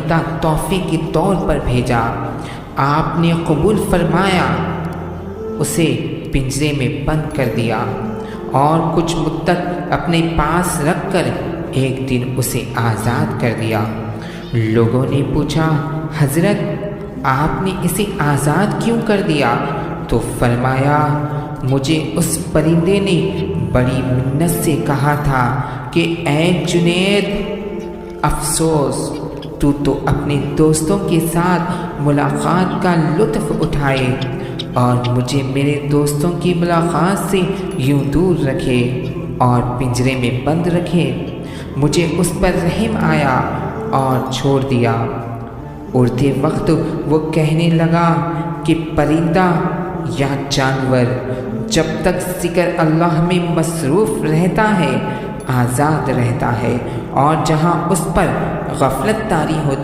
तोहफे के तौर पर भेजा। आपने कबूल फरमाया, उसे पिंजरे में बंद कर दिया और कुछ मुद्दत अपने पास रखकर एक दिन उसे आज़ाद कर दिया। लोगों ने पूछा, हज़रत आपने इसे आज़ाद क्यों कर दिया? तो फरमाया, मुझे उस परिंदे ने बड़ी मिन्नत से कहा था कि ऐ जुनैद, अफसोस तू तो अपने दोस्तों के साथ मुलाकात का लुत्फ़ उठाए और मुझे मेरे दोस्तों की मुलाकात से यूं दूर रखे और पिंजरे में बंद रखे। मुझे उस पर रहम आया और छोड़ दिया। उड़ते वक्त वो कहने लगा कि परिंदा या जानवर जब तक ज़िक्र अल्लाह में मसरूफ़ रहता है आज़ाद रहता है, और जहाँ उस पर गफलत तारी होती